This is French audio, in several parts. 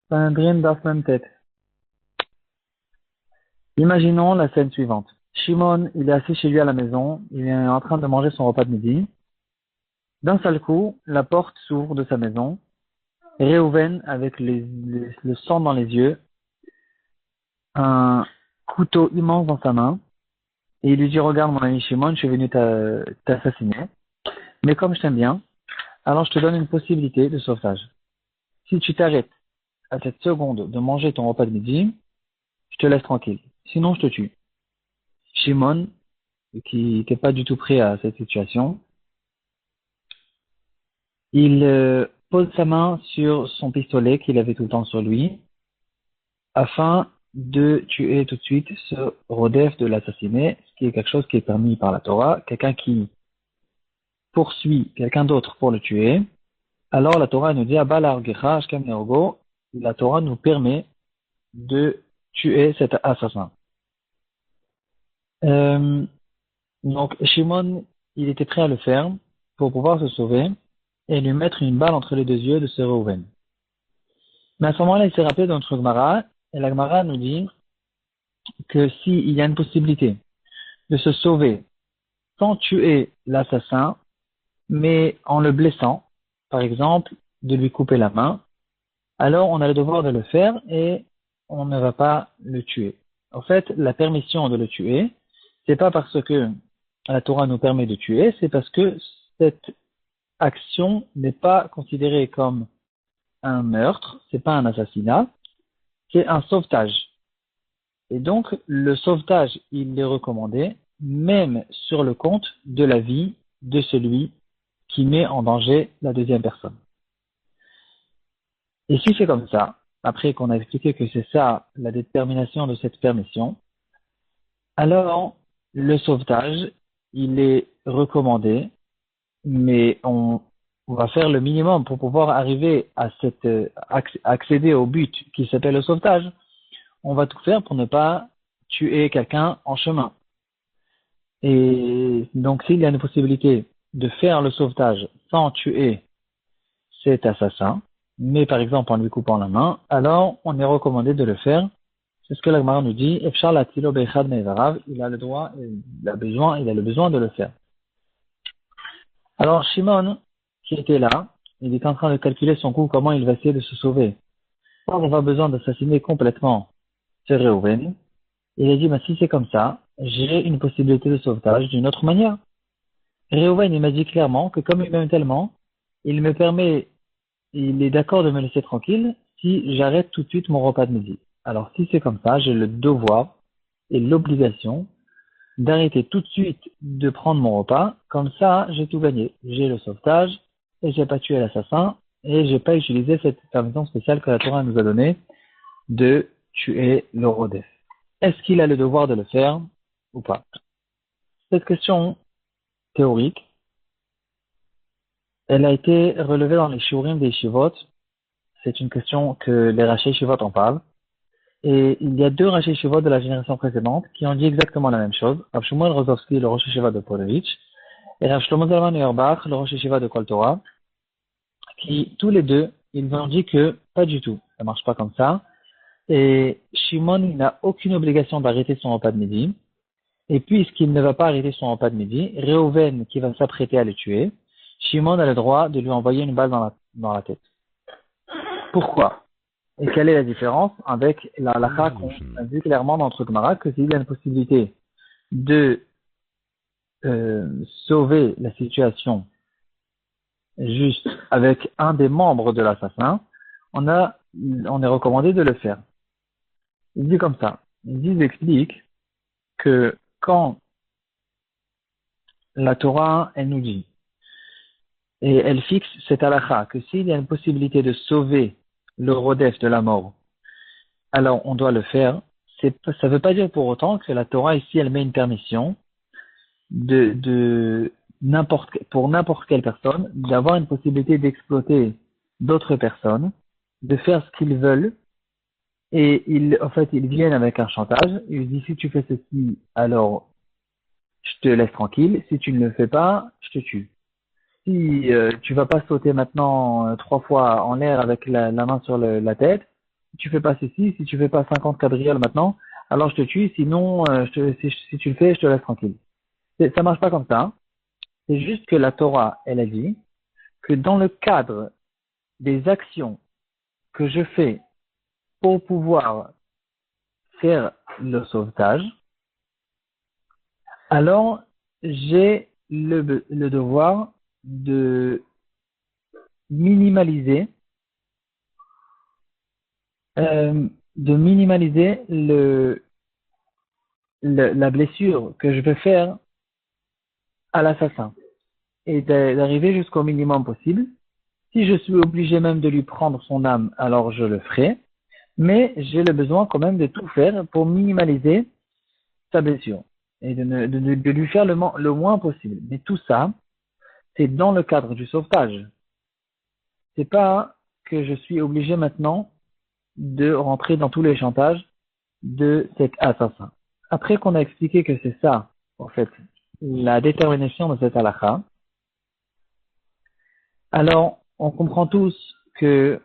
Sanhedrin Daf Mem Tet. Imaginons la scène suivante. Shimon, il est assis chez lui à la maison, il est en train de manger son repas de midi. D'un seul coup, la porte s'ouvre de sa maison. Réhouven, avec le sang dans les yeux, un couteau immense dans sa main, et il lui dit, regarde mon ami Shimon, je suis venu t'assassiner, mais comme je t'aime bien, alors je te donne une possibilité de sauvetage. Si tu t'arrêtes à cette seconde de manger ton repas de midi, je te laisse tranquille. Sinon, je te tue. Shimon, qui n'était pas du tout prêt à cette situation, il pose sa main sur son pistolet qu'il avait tout le temps sur lui, afin de tuer tout de suite ce Rodef, de l'assassiner, ce qui est quelque chose qui est permis par la Torah. Quelqu'un qui poursuit quelqu'un d'autre pour le tuer, alors la Torah nous dit, la Torah nous permet de tuer cet assassin. Donc Shimon, il était prêt à le faire pour pouvoir se sauver et lui mettre une balle entre les deux yeux de ce Reuven. Mais à ce moment-là, il s'est rappelé de notre Gemara, et la Gemara nous dit que s'il y a une possibilité de se sauver sans tuer l'assassin, mais en le blessant, par exemple, de lui couper la main, alors on a le devoir de le faire et on ne va pas le tuer. En fait, la permission de le tuer, c'est pas parce que la Torah nous permet de tuer, c'est parce que cette action n'est pas considérée comme un meurtre, c'est pas un assassinat, c'est un sauvetage. Et donc, le sauvetage, il est recommandé, même sur le compte de la vie de celui qui met en danger la deuxième personne. Et si c'est comme ça, après qu'on a expliqué que c'est ça la détermination de cette permission, alors le sauvetage, il est recommandé, mais on va faire le minimum pour pouvoir arriver à accéder au but qui s'appelle le sauvetage. On va tout faire pour ne pas tuer quelqu'un en chemin. Et donc, s'il y a une possibilité de faire le sauvetage sans tuer cet assassin, mais par exemple en lui coupant la main, alors on est recommandé de le faire. C'est ce que la Gemara nous dit. Efshar latilo bechad me'ivarav, il a le droit, il a le besoin de le faire. Alors Shimon, qui était là, il est en train de calculer son coup, comment il va essayer de se sauver. Sans avoir besoin d'assassiner complètement ce Reuven, il a dit, si c'est comme ça, j'ai une possibilité de sauvetage d'une autre manière. Reuven, il m'a dit clairement que comme il m'aime tellement, il est d'accord de me laisser tranquille si j'arrête tout de suite mon repas de midi. Alors si c'est comme ça, j'ai le devoir et l'obligation d'arrêter tout de suite de prendre mon repas. Comme ça, j'ai tout gagné. J'ai le sauvetage et j'ai pas tué l'assassin et j'ai pas utilisé cette permission spéciale que la Torah nous a donnée de tuer le Rodef. Est-ce qu'il a le devoir de le faire ou pas? Cette question théorique, elle a été relevée dans les shiurim des Shivot. C'est une question que les Rashi Shivot en parlent. Et il y a deux Rashi Shivot de la génération précédente qui ont dit exactement la même chose. Rav Shmuel Rozovski, le Rosh Yeshiva de Polovitch, et Rav Shlomo Zalman Auerbach, le Rosh Yeshiva de Kol Torah, qui, tous les deux, ils ont dit que pas du tout, ça marche pas comme ça. Et Shimon, il n'a aucune obligation d'arrêter son repas de midi. Et puisqu'il ne va pas arrêter son repas de midi, Réhouven, qui va s'apprêter à le tuer, Shimon a le droit de lui envoyer une balle dans la tête. Pourquoi? Et quelle est la différence avec la halakha qu'on a vu clairement dans notre Gemara que s'il y a une possibilité de sauver la situation juste avec un des membres de l'assassin, on est recommandé de le faire. Il dit comme ça. Il explique que quand la Torah, elle nous dit, et elle fixe cette halakha, que s'il y a une possibilité de sauver le Rodef de la mort, alors on doit le faire. Ça ne veut pas dire pour autant que la Torah ici, elle met une permission pour n'importe quelle personne d'avoir une possibilité d'exploiter d'autres personnes, de faire ce qu'ils veulent, et ils viennent avec un chantage. Ils disent si tu fais ceci, alors je te laisse tranquille. Si tu ne le fais pas, je te tue. Si tu vas pas sauter maintenant 3 fois en l'air avec la main sur la tête, tu fais pas ceci, si tu fais pas 50 cabrioles maintenant, alors je te tue, sinon, si tu le fais, je te laisse tranquille. Ça marche pas comme ça, hein. C'est juste que la Torah, elle a dit que dans le cadre des actions que je fais pour pouvoir faire le sauvetage, alors j'ai le devoir de minimaliser, de minimaliser la blessure que je peux faire à l'assassin et d'arriver jusqu'au minimum possible. Si je suis obligé même de lui prendre son âme, alors je le ferai, mais j'ai le besoin quand même de tout faire pour minimaliser sa blessure et de lui faire le moins possible. Mais tout ça, c'est dans le cadre du sauvetage. C'est pas que je suis obligé maintenant de rentrer dans tous les chantages de cet assassin. Après qu'on a expliqué que c'est ça, en fait, la détermination de cette halakha, alors on comprend tous que,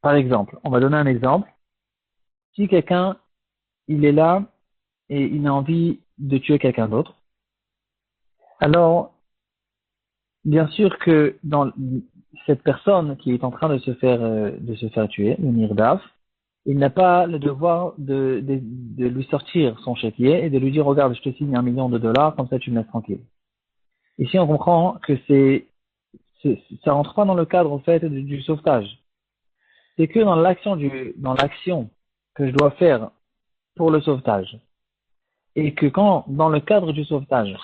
par exemple, on va donner un exemple, si quelqu'un, il est là et il a envie de tuer quelqu'un d'autre, alors, bien sûr que dans cette personne qui est en train de se faire tuer, le nirdaf, il n'a pas le devoir de lui sortir son chéquier et de lui dire, regarde, je te signe $1 million, comme ça tu me laisses tranquille. Ici, on comprend que ça rentre pas dans le cadre, en fait, du sauvetage. C'est que dans l'action que je dois faire pour le sauvetage. Et que quand, dans le cadre du sauvetage,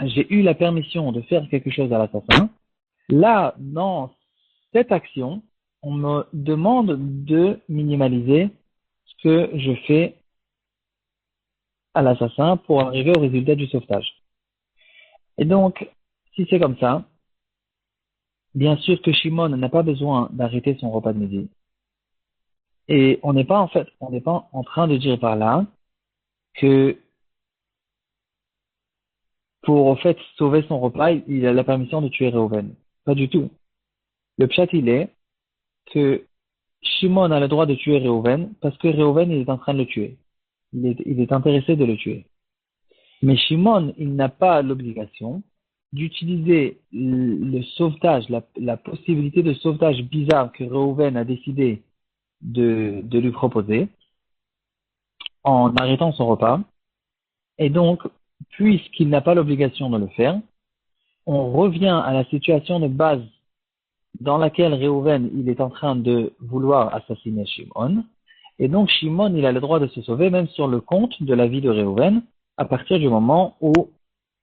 j'ai eu la permission de faire quelque chose à l'assassin, là, dans cette action, on me demande de minimaliser ce que je fais à l'assassin pour arriver au résultat du sauvetage. Et donc, si c'est comme ça, bien sûr que Shimon n'a pas besoin d'arrêter son repas de midi. Et on n'est pas en train de dire par là que pour en fait sauver son repas, il a la permission de tuer Reuven. Pas du tout. Le pshat il est que Shimon a le droit de tuer Reuven parce que Reuven il est en train de le tuer. Il est intéressé de le tuer. Mais Shimon, il n'a pas l'obligation d'utiliser le sauvetage, la possibilité de sauvetage bizarre que Reuven a décidé de lui proposer en arrêtant son repas. Et donc, puisqu'il n'a pas l'obligation de le faire, on revient à la situation de base dans laquelle Reuven il est en train de vouloir assassiner Shimon. Et donc, Shimon, il a le droit de se sauver même sur le compte de la vie de Reuven à partir du moment où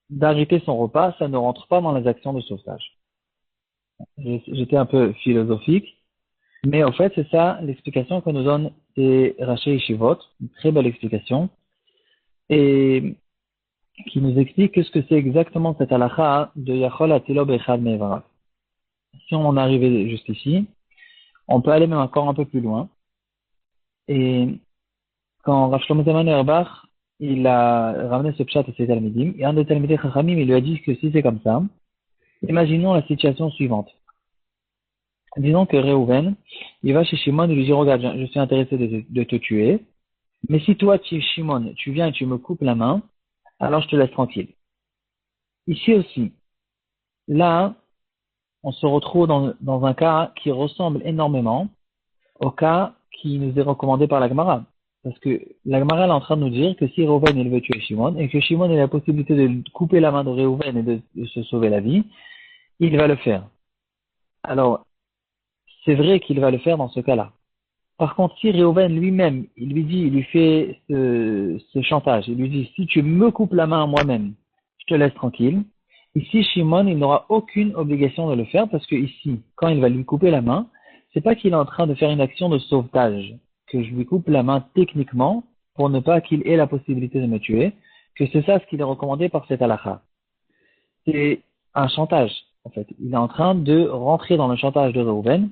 d'arrêter son repas, ça ne rentre pas dans les actions de sauvetage. J'étais un peu philosophique, mais en fait, c'est ça l'explication que nous donne Rashi Yeshivot, une très belle explication, et qui nous explique ce que c'est exactement cette halakha de Yachol Atilo Bechad Me'evarav. Si on en est arrivé juste ici, on peut aller même encore un peu plus loin. Et quand Rav Shlomo Zalman Auerbach, il a ramené ce pshat à ses talmidim, et un des talmidei chachamim, il lui a dit que si c'est comme ça, imaginons la situation suivante. Disons que Reuven, il va chez Shimon et lui dit, regarde, je suis intéressé de te tuer, mais si toi, Shimon, tu viens et tu me coupes la main, alors je te laisse tranquille. Ici aussi, là, on se retrouve dans un cas qui ressemble énormément au cas qui nous est recommandé par la Gemara. Parce que la Gemara est en train de nous dire que si Reuven il veut tuer Shimon, et que Shimon a la possibilité de couper la main de Reuven et de se sauver la vie, il va le faire. Alors, c'est vrai qu'il va le faire dans ce cas-là. Par contre, si Reuven lui-même, il lui fait ce chantage, il lui dit, si tu me coupes la main moi-même, je te laisse tranquille. Ici, Shimon, il n'aura aucune obligation de le faire parce que ici, quand il va lui couper la main, c'est pas qu'il est en train de faire une action de sauvetage, que je lui coupe la main techniquement pour ne pas qu'il ait la possibilité de me tuer, que c'est ça ce qu'il est recommandé par cette halakha. C'est un chantage, en fait. Il est en train de rentrer dans le chantage de Reuven,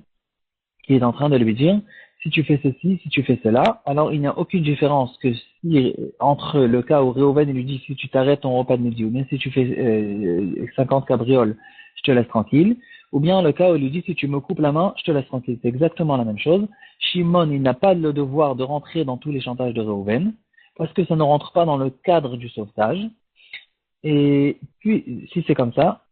qui est en train de lui dire, si tu fais ceci, si tu fais cela, alors il n'y a aucune différence que si, entre le cas où Reuven lui dit, si tu t'arrêtes ton repas de midi, ou bien si tu fais 50 cabrioles, je te laisse tranquille, ou bien le cas où il lui dit si tu me coupes la main, je te laisse tranquille. C'est exactement la même chose. Shimon, il n'a pas le devoir de rentrer dans tous les chantages de Reuven, parce que ça ne rentre pas dans le cadre du sauvetage. Et puis, si c'est comme ça,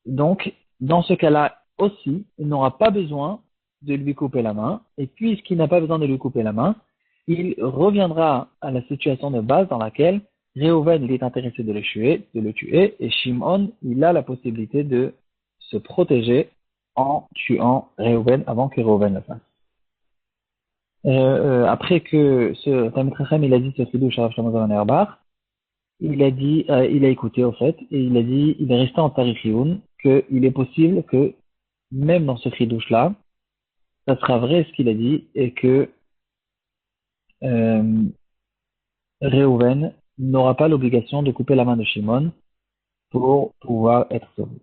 donc, dans ce cas-là aussi, il n'aura pas besoin de lui couper la main. Et puisqu'il n'a pas besoin de lui couper la main, il reviendra à la situation de base dans laquelle Reuven, il est intéressé de le tuer, et Shimon, il a la possibilité de se protéger en tuant Reuven avant que Reuven le fasse. Après que ce Talmid Chacham, il a dit ce Chiddush Rav Shlomo Zalman Auerbach, il a écouté au fait, et il a dit, il est resté en Tarifioun, qu'il est possible que, même dans ce Chiddush-là, ça sera vrai ce qu'il a dit, et que euh, Reuven n'aura pas l'obligation de couper la main de Shimon pour pouvoir être sauvé.